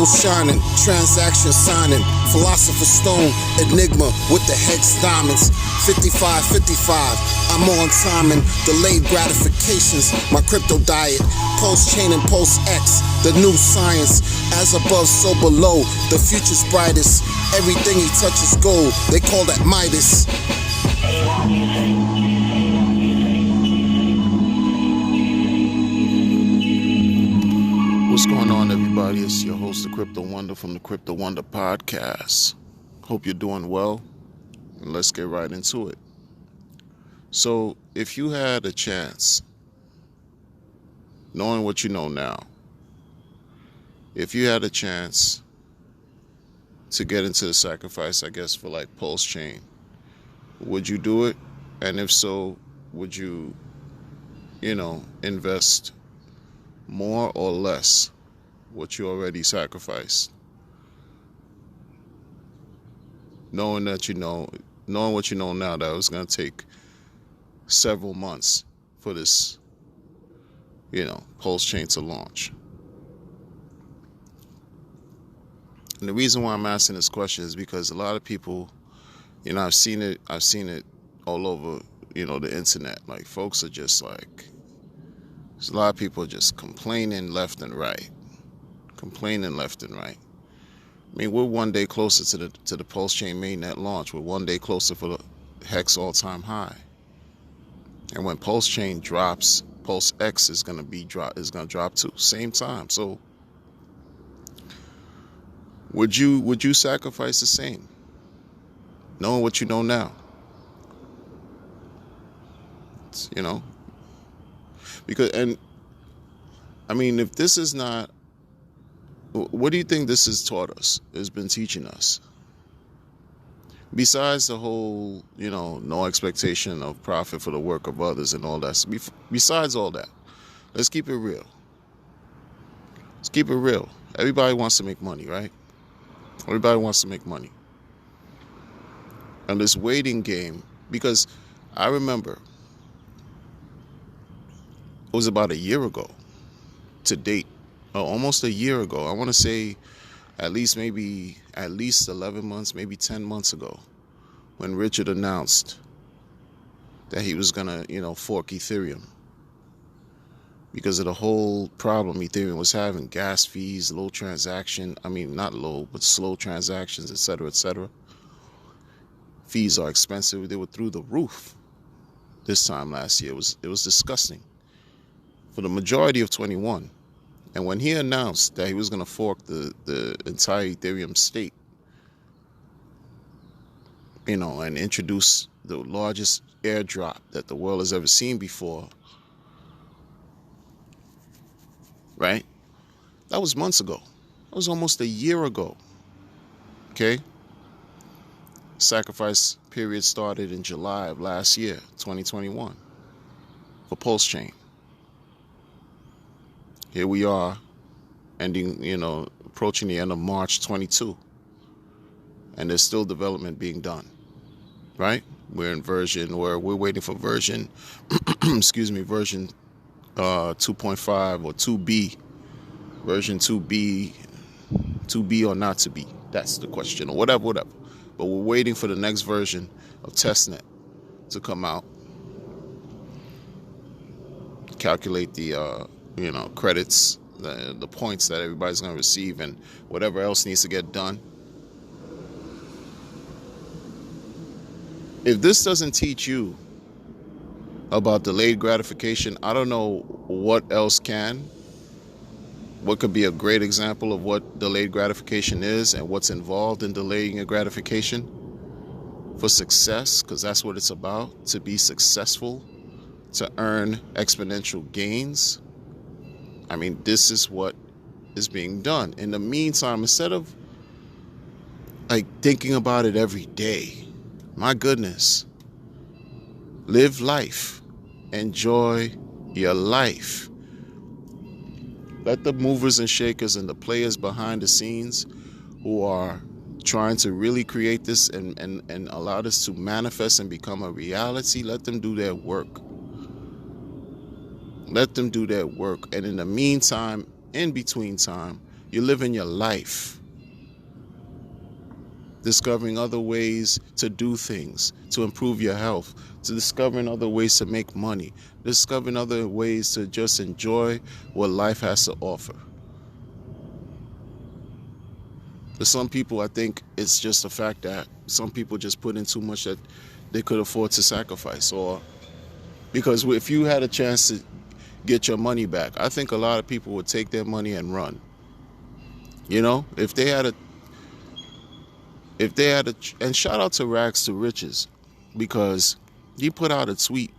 Crypto shining, transaction signing, philosopher stone, enigma with the hex diamonds. 55-55, I'm on timing, delayed gratifications, my crypto diet. Pulsechain and Pulsex, the new science. As above, so below, the future's brightest. Everything he touches gold, they call that Midas. What's going on, everybody? It's your host, the Crypto Wonder from the Crypto Wonder Podcast. Hope you're doing well, and let's get right into it. So, if you had a chance, knowing what you know now, if you had a chance to get into the sacrifice, I guess, for like Pulsechain, would you do it? And if so, would you, invest more or less what you already sacrificed? Knowing what you know now, that it was going to take several months for this, Pulsechain to launch. And the reason why I'm asking this question is because a lot of people, I've seen it all over, the internet. Like, folks are just like, there's a lot of people just complaining left and right. I mean, we're one day closer to the Pulsechain mainnet launch. We're one day closer for the Hex all-time high. And when Pulsechain drops, Pulsex is gonna drop too, same time. So, would you sacrifice the same, knowing what you know now? Because, and I mean, if this is not, what do you think this has taught us? It's been teaching us. Besides the whole, no expectation of profit for the work of others and all that. Besides all that, let's keep it real. Everybody wants to make money, right? Everybody wants to make money. And this waiting game, because I remember it was about a year ago to date, almost a year ago. I want to say at least 11 months, maybe 10 months ago, when Richard announced that he was going to, fork Ethereum because of the whole problem Ethereum was having, gas fees, slow transactions, etc. Fees are expensive. They were through the roof this time last year. It was disgusting for the majority of 21. And when he announced that he was going to fork the entire Ethereum stake, and introduce the largest airdrop that the world has ever seen before, right? That was months ago. That was almost a year ago. Okay? Sacrifice period started in July of last year, 2021, for Pulsechain. Here we are, approaching the end of March 22, and there's still development being done, right? We're waiting for version, version 2.5 or 2B, version 2B or not to be. That's the question, or whatever. But we're waiting for the next version of testnet to come out, calculate the credits, the points that everybody's going to receive, and whatever else needs to get done. If this doesn't teach you about delayed gratification, I don't know what else can. What could be a great example of what delayed gratification is and what's involved in delaying a gratification for success, because that's what it's about, to be successful, to earn exponential gains. I mean, this is what is being done. In the meantime, instead of thinking about it every day, my goodness, live life, enjoy your life. Let the movers and shakers and the players behind the scenes who are trying to really create this and allow this to manifest and become a reality, let them do their work. Let them do their work. And in the meantime, in between time, You're living your life, discovering other ways to do things, to improve your health, to discovering other ways to make money, discovering other ways to just enjoy what life has to offer. For some people, I think it's just the fact that some people just put in too much that they could afford to sacrifice. Or because if you had a chance to get your money back, I think a lot of people would take their money and run. You know, if they had a, and shout out to Rags to Riches, because he put out a tweet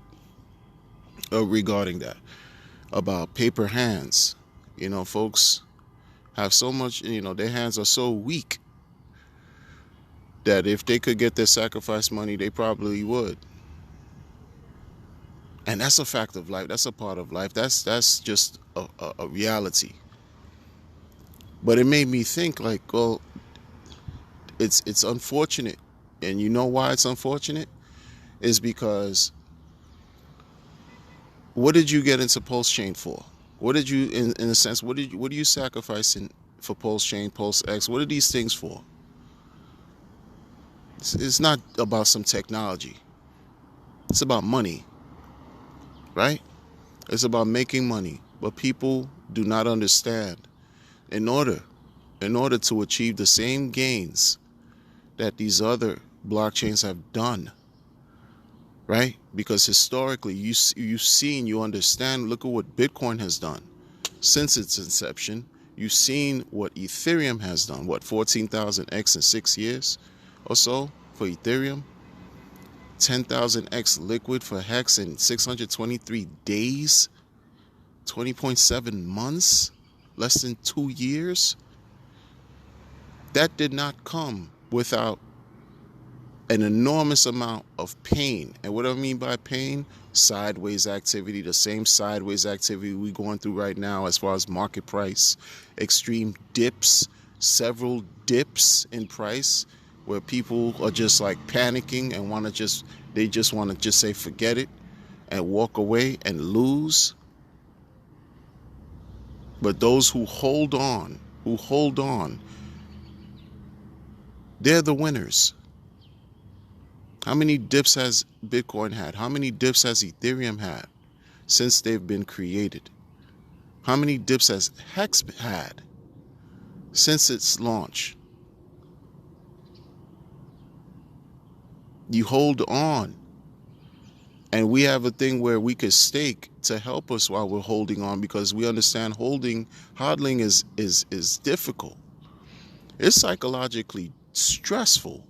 regarding that, about paper hands. You know, folks have so much, you know, their hands are so weak that if they could get their sacrifice money, they probably would. And that's a fact of life. That's a part of life. That's just a reality. But it made me think, like, well, it's unfortunate. And you know why it's unfortunate? Is because what did you get into Pulsechain for? What did you, in a sense, what are you sacrificing for Pulsechain, Pulsex? What are these things for? It's not about some technology. It's about money, right? It's about making money. But people do not understand. In order to achieve the same gains that these other blockchains have done, right? Because historically, you've seen, you understand, look at what Bitcoin has done since its inception. You've seen what Ethereum has done, what, 14,000x in 6 years or so for Ethereum, 10,000x liquid for Hex in 623 days, 20.7 months, less than 2 years. That did not come without an enormous amount of pain. And what do I mean by pain? Sideways activity, the same sideways activity we're going through right now as far as market price, extreme dips, several dips in price where people are just like panicking and want to say forget it and walk away and lose. But those who hold on, they're the winners. How many dips has Bitcoin had? How many dips has Ethereum had since they've been created? How many dips has Hex had since its launch? You hold on. And we have a thing where we could stake to help us while we're holding on, because we understand hodling is difficult. It's psychologically stressful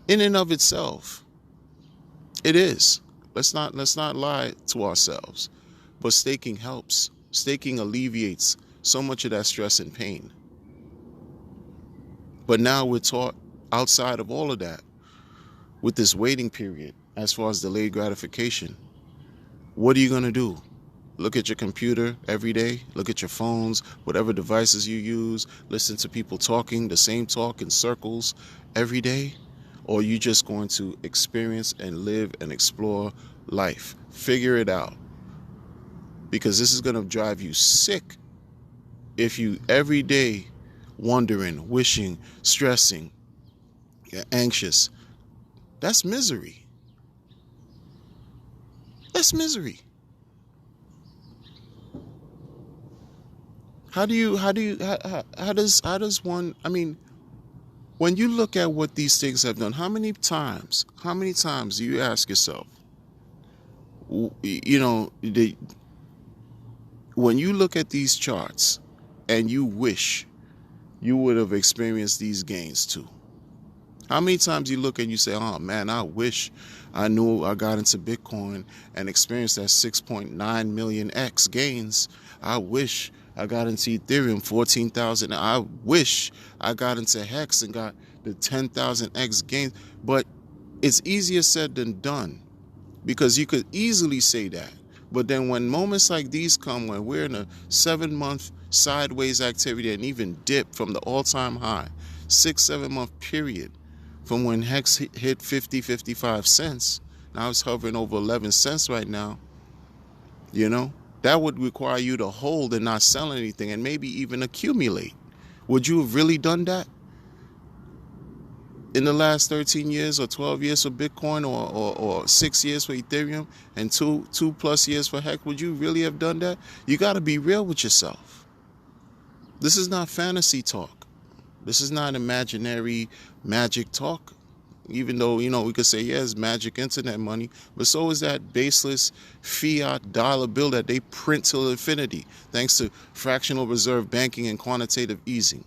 in and of itself. It is. Let's not lie to ourselves. But staking helps. Staking alleviates so much of that stress and pain. But now we're taught outside of all of that, with this waiting period, as far as delayed gratification, what are you going to do? Look at your computer every day, look at your phones, whatever devices you use, listen to people talking the same talk in circles every day? Or are you just going to experience and live and explore life? Figure it out. Because this is going to drive you sick if you every day wondering, wishing, stressing, you're anxious. That's misery. That's misery. How does one, I mean, when you look at what these things have done, how many times do you ask yourself, you know, when you look at these charts and you wish you would have experienced these gains too? How many times you look and you say, oh man, I wish I knew I got into Bitcoin and experienced that 6.9 million X gains. I wish I got into Ethereum 14,000. I wish I got into Hex and got the 10,000 X gains. But it's easier said than done, because you could easily say that. But then when moments like these come, when we're in a 7-month sideways activity and even dip from the all-time high, 6-7 month period, from when Hex hit 55 cents, now it's hovering over 11 cents right now, you know, That would require you to hold and not sell anything and maybe even accumulate. Would you have really done that in the last 13 years or 12 years for Bitcoin, or 6 years for Ethereum, and two plus years for Hex? Would you really have done that? You got to be real with yourself. This is not fantasy talk. This is not imaginary magic talk. Even though, we could say, yes, magic internet money, but so is that baseless fiat dollar bill that they print till infinity, thanks to fractional reserve banking and quantitative easing.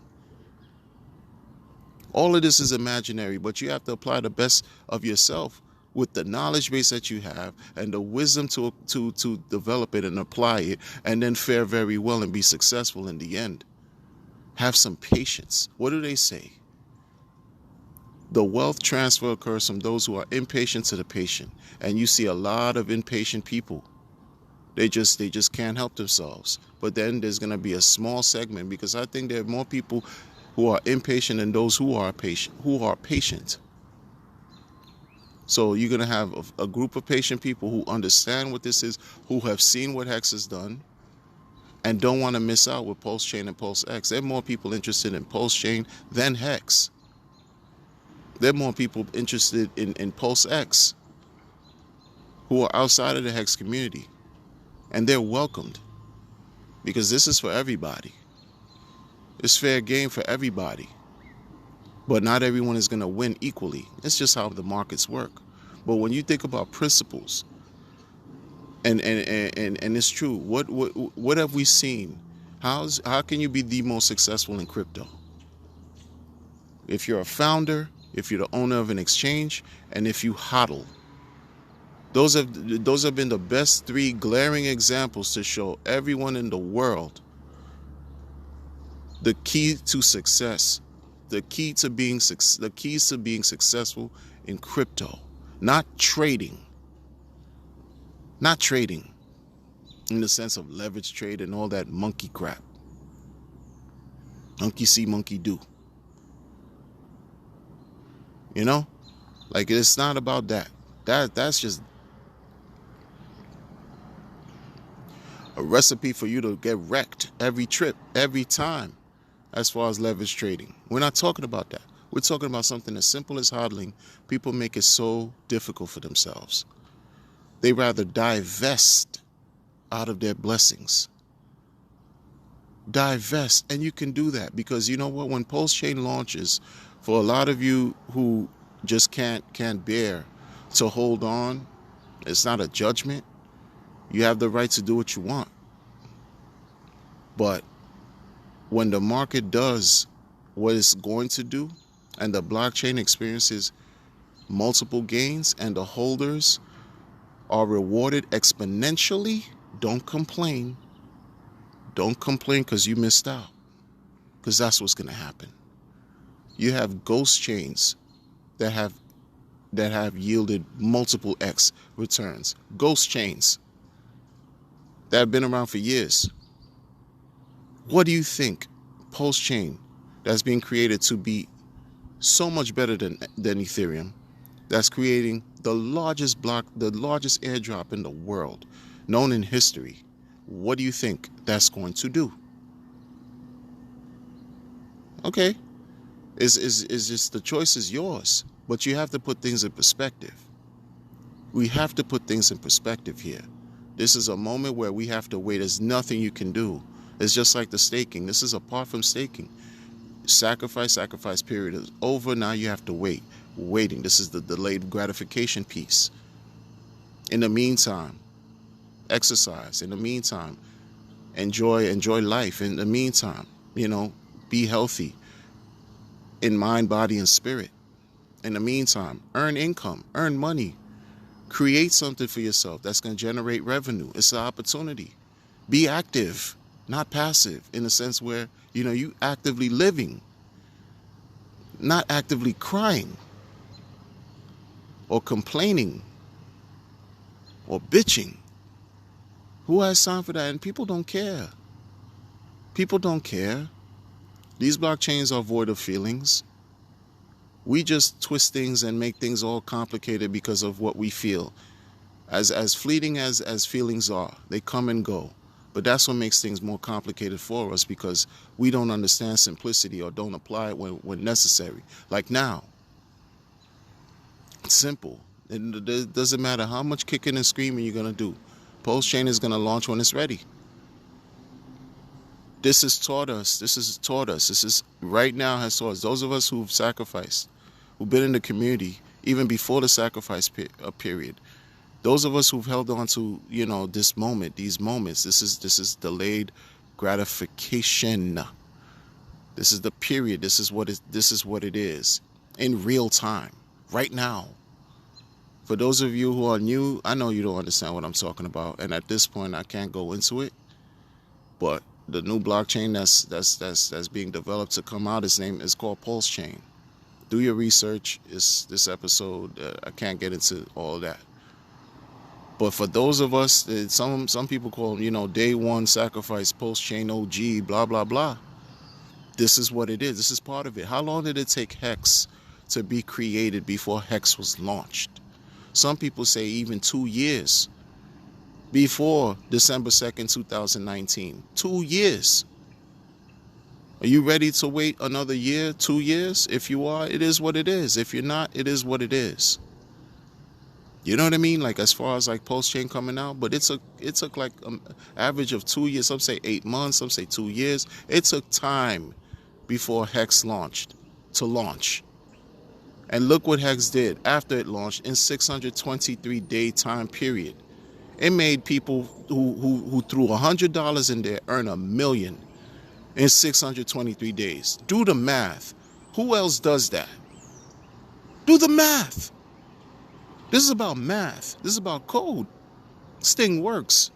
All of this is imaginary, but you have to apply the best of yourself with the knowledge base that you have and the wisdom to develop it and apply it, and then fare very well and be successful in the end. Have some patience. What do they say? The wealth transfer occurs from those who are impatient to the patient. And you see a lot of impatient people. They just can't help themselves. But then there's going to be a small segment, because I think there are more people who are impatient than those who are patient. So you're going to have a group of patient people who understand what this is, who have seen what Hex has done, and don't want to miss out with Pulsechain and Pulsex. There are more people interested in Pulsechain than Hex. There are more people interested in Pulsex who are outside of the Hex community. And they're welcomed, because this is for everybody. It's fair game for everybody. But not everyone is going to win equally. It's just how the markets work. But when you think about principles, and it's true, what have we seen? How can you be the most successful in crypto? If you're a founder, if you're the owner of an exchange, and if you hodl. Those have been the best three glaring examples to show everyone in the world the key to success, the keys to being successful in crypto. Not trading in the sense of leverage trade and all that monkey crap. Monkey see, monkey do. Like, it's not about that. That's just a recipe for you to get wrecked every trip, every time, as far as leverage trading. We're not talking about that. We're talking about something as simple as hodling. People make it so difficult for themselves. They rather divest out of their blessings. Divest, and you can do that, because you know what? When Pulsechain launches, for a lot of you who just can't bear to hold on, it's not a judgment. You have the right to do what you want. But when the market does what it's going to do, and the blockchain experiences multiple gains, and the holders are rewarded exponentially, don't complain. Don't complain because you missed out. Because that's what's going to happen. You have ghost chains that have yielded multiple X returns. Ghost chains that have been around for years. What do you think Pulsechain, that's being created to be so much better than Ethereum, that's creating the largest airdrop in the world, known in history, what do you think that's going to do? Okay, is just the choice is yours, but you have to put things in perspective. We have to put things in perspective here. This is a moment where we have to wait. There's nothing you can do. It's just like the staking. This is apart from staking. Sacrifice period is over. Now you have to wait. Waiting. This is the delayed gratification piece. In the meantime, exercise. In the meantime, enjoy life. In the meantime, be healthy in mind, body, and spirit. In the meantime, earn income, earn money, create something for yourself that's going to generate revenue. It's an opportunity. Be active, not passive, in the sense where, you actively living, not actively crying or complaining or bitching. Who has time for that? And people don't care. People don't care. These blockchains are void of feelings. We just twist things and make things all complicated because of what we feel. As fleeting as feelings are, they come and go. But that's what makes things more complicated for us, because we don't understand simplicity or don't apply it when necessary. Like now, it's simple. It doesn't matter how much kicking and screaming you're going to do. Pulsechain is going to launch when it's ready. This has taught us. This is right now has taught us. Those of us who've sacrificed, who've been in the community, even before the sacrifice period. Those of us who've held on to, this moment, these moments, this is delayed gratification. This is the period. This is what it is in real time, right now. For those of you who are new, I know you don't understand what I'm talking about, and at this point, I can't go into it. But the new blockchain that's being developed to come out, its name is called Pulsechain. Do your research. This episode, I can't get into all of that. But for those of us, some people call, day one sacrifice, Pulsechain OG, blah, blah, blah. This is what it is. This is part of it. How long did it take Hex to be created before Hex was launched? Some people say even 2 years before December 2nd, 2019. 2 years. Are you ready to wait another year, 2 years? If you are, it is what it is. If you're not, it is what it is. You know what I mean? Like as far as like Pulsechain coming out, but it took like an average of 2 years. Some say 8 months, some say 2 years. It took time before Hex launched to launch. And look what Hex did after it launched in 623-day time period. It made people who threw $100 in there earn $1 million in 623 days. Do the math. Who else does that? Do the math. This is about math. This is about code. This thing works.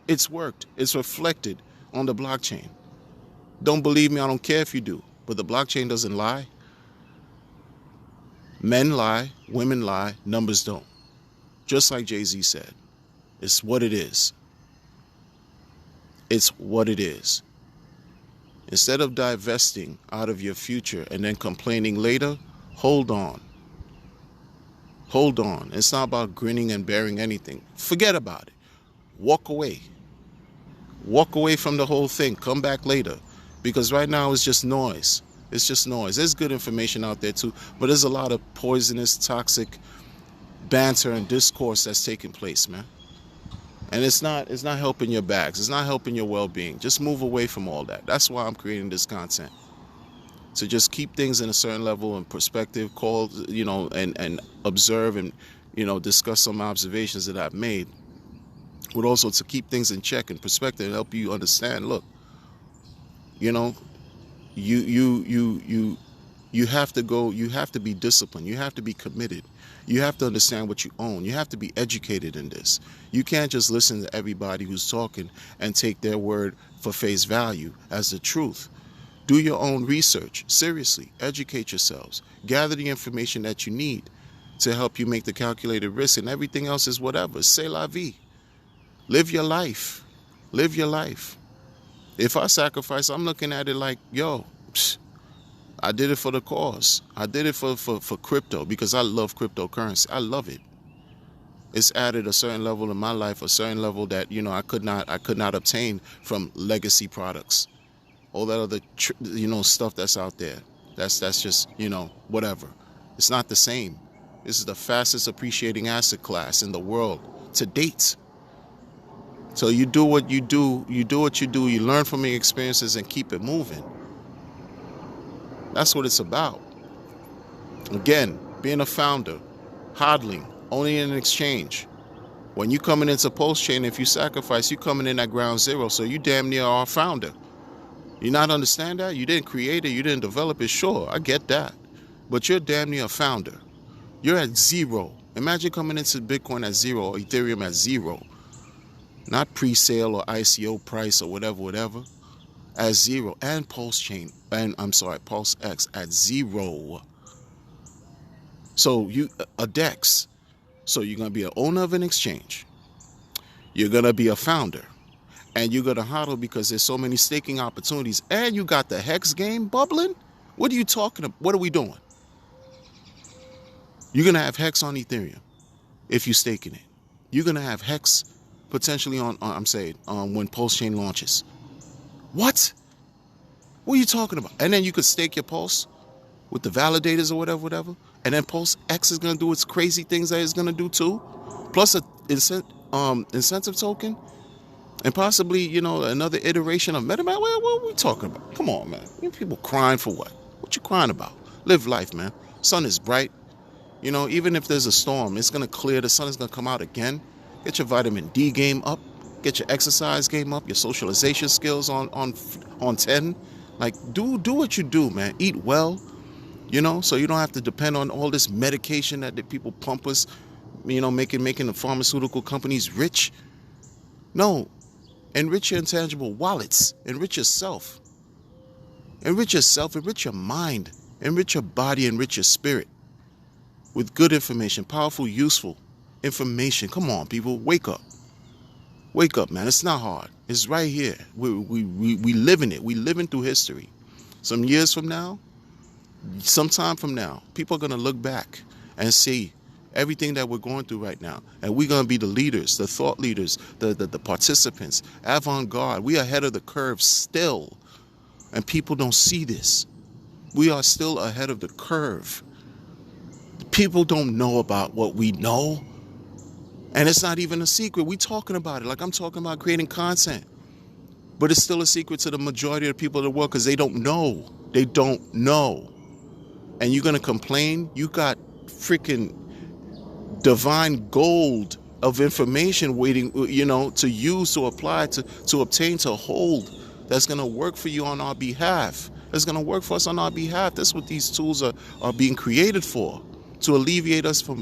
It's worked. It's reflected on the blockchain. Don't believe me? I don't care if you do. But the blockchain doesn't lie. Men lie. Women lie. Numbers don't. Just like Jay-Z said. It's what it is. It's what it is. Instead of divesting out of your future and then complaining later, hold on. Hold on. It's not about grinning and bearing anything. Forget about it. Walk away. Walk away from the whole thing. Come back later. Because right now it's just noise. It's just noise. There's good information out there too, but there's a lot of poisonous, toxic banter and discourse that's taking place, man. And it's not helping your bags. It's not helping your well-being. Just move away from all that. That's why I'm creating this content. To just keep things in a certain level and perspective, call, and observe and, discuss some observations that I've made. But also to keep things in check and perspective and help you understand, look, you have to be disciplined. You have to be committed. You have to understand what you own. You have to be educated in this. You can't just listen to everybody who's talking and take their word for face value as the truth. Do your own research. Seriously, educate yourselves. Gather the information that you need to help you make the calculated risk, and everything else is whatever. C'est la vie. Live your life. Live your life. If I sacrifice, I'm looking at it like, I did it for the cause. I did it for crypto because I love cryptocurrency. I love it. It's added a certain level in my life, a certain level that, I could not obtain from legacy products. All that other, stuff that's out there. That's just, whatever. It's not the same. This is the fastest appreciating asset class in the world to date. So you do what you do. You do what you do. You learn from your experiences and keep it moving. That's what it's about. Again, being a founder, hodling, only in an exchange. When you coming into Pulsechain, if you sacrifice, you coming in at ground zero. So you damn near are a founder. You not understand that? You didn't create it. You didn't develop it. Sure, I get that. But you're damn near a founder. You're at zero. Imagine coming into Bitcoin at zero or Ethereum at zero. Not pre-sale or ICO price or whatever. At zero. And Pulsechain. Pulse X at zero. So a DEX. So you're going to be an owner of an exchange. You're going to be a founder. And you're going to hodl because there's so many staking opportunities. And you got the Hex game bubbling? What are you talking about? What are we doing? You're going to have Hex on Ethereum if you're staking it. You're going to have Hex potentially I'm saying, when Pulsechain launches. What? What are you talking about? And then you could stake your Pulse with the validators or whatever. And then Pulse X is gonna do its crazy things that it's gonna do too. Plus a incentive token, and possibly, another iteration of MetaMask. What are we talking about? Come on, man. You people crying for what? What you crying about? Live life, man. Sun is bright. Even if there's a storm, it's gonna clear. The sun is gonna come out again. Get your vitamin D game up. Get your exercise game up. Your socialization skills on 10. Like, do what you do, man. Eat well. So you don't have to depend on all this medication that the people pump us. Making the pharmaceutical companies rich. No, enrich your intangible wallets. Enrich yourself. Enrich yourself. Enrich your mind. Enrich your body. Enrich your spirit with good information, powerful, useful information. Come on, people, wake up. Wake up, man. It's not hard. It's right here. We live in it. We living through history. Some years from now, sometime from now, people are going to look back and see everything that we're going through right now. And we're going to be the leaders, the thought leaders, the participants, avant-garde. We are ahead of the curve still. And people don't see this. We are still ahead of the curve. People don't know about what we know. And it's not even a secret. We talking about it like I'm talking about creating content. But it's still a secret to the majority of the people in the world because they don't know. They don't know. And you're going to complain? You got freaking divine gold of information waiting, to use, to apply, to obtain, to hold. That's going to work for you on our behalf. That's going to work for us on our behalf. That's what these tools are being created for. To alleviate us from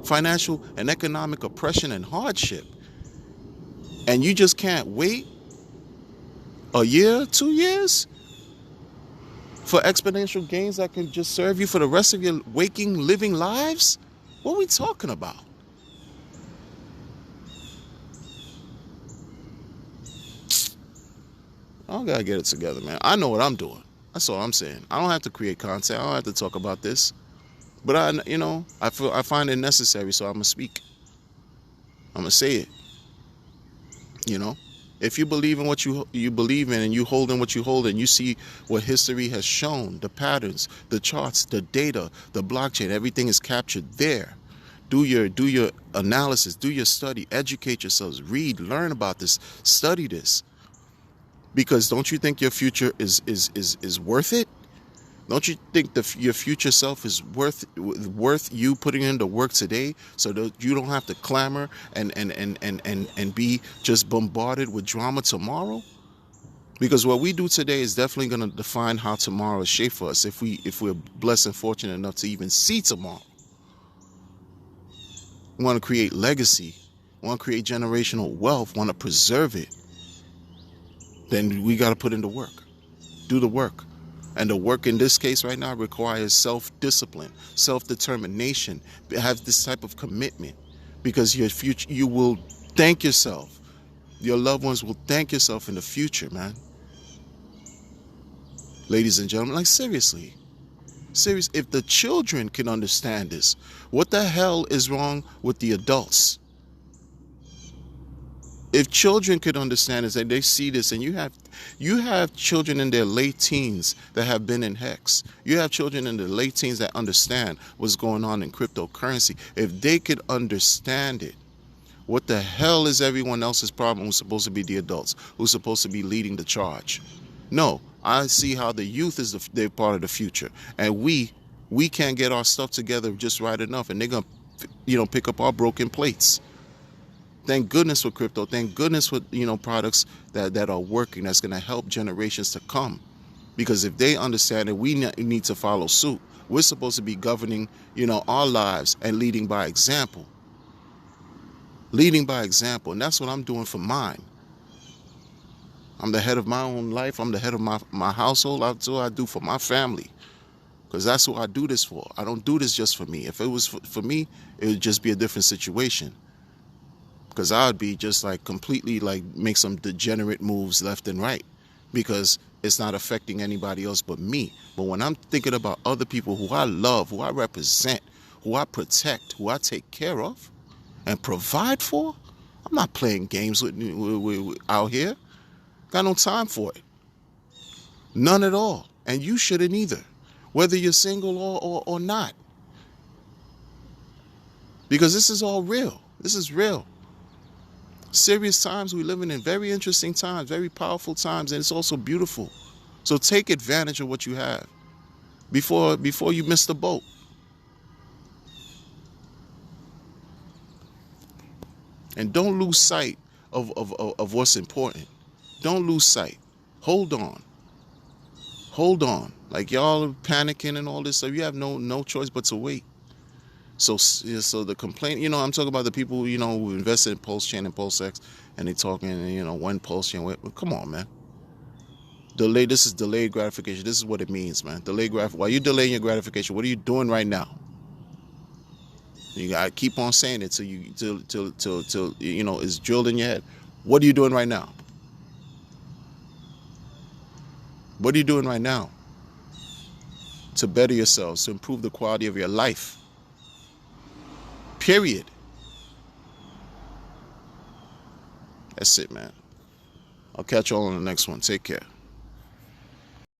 financial and economic oppression and hardship. And you just can't wait a year, 2 years for exponential gains that can just serve you for the rest of your waking, living lives? What are we talking about? I gotta get it together, man. I know what I'm doing. That's all I'm saying. I don't have to create content. I don't have to talk about this. But I find it necessary, so I'm gonna speak. I'm gonna say it. If you believe in what you believe in, and you hold in what you hold, and you see what history has shown, the patterns, the charts, the data, the blockchain, everything is captured there. Do your analysis, do your study, educate yourselves, read, learn about this, study this. Because don't you think your future is worth it? Don't you think your future self is worth you putting in the work today, so that you don't have to clamor and be just bombarded with drama tomorrow? Because what we do today is definitely going to define how tomorrow is shaped for us, if we're blessed and fortunate enough to even see tomorrow. We want to create legacy, want to create generational wealth, want to preserve it. Then we got to put in the work, do the work. And the work in this case right now requires self-discipline, self-determination. Have this type of commitment, because your future, you will thank yourself. Your loved ones will thank yourself in the future, man. Ladies and gentlemen, like seriously. If the children can understand this, what the hell is wrong with the adults? If children could understand this and they see this, and you have children in their late teens that have been in Hex. You have children in their late teens that understand what's going on in cryptocurrency. If they could understand it, what the hell is everyone else's problem who's supposed to be the adults, who's supposed to be leading the charge? No, I see how the youth is they're part of the future. And we can't get our stuff together just right enough, and they're going to pick up our broken plates. Thank goodness for crypto. Thank goodness for products that are working, that's going to help generations to come. Because if they understand it, we need to follow suit. We're supposed to be governing our lives and leading by example. Leading by example. And that's what I'm doing for mine. I'm the head of my own life. I'm the head of my household. That's what I do for my family. Because that's who I do this for. I don't do this just for me. If it was for me, it would just be a different situation. Because I would be just completely make some degenerate moves left and right, because it's not affecting anybody else but me. But when I'm thinking about other people who I love, who I represent, who I protect, who I take care of and provide for, I'm not playing games with out here. Got no time for it. None at all. And you shouldn't either, whether you're single or not. Because this is all real. This is real. Serious times. We live in very interesting times, very powerful times, and it's also beautiful. So take advantage of what you have before you miss the boat. And don't lose sight of what's important. Don't lose sight. Hold on. Hold on. Like y'all are panicking and all this stuff. You have no choice but to wait. So the complaint, I'm talking about the people, who invested in Pulsechain and Pulsechain, and they talking, one Pulsechain. Come on, man. This is delayed gratification. This is what it means, man. While you delaying your gratification, what are you doing right now? You gotta keep on saying it till it's drilled in your head. What are you doing right now? What are you doing right now to better yourselves, to improve the quality of your life? Period. That's it, man. I'll catch you all on the next one. Take care.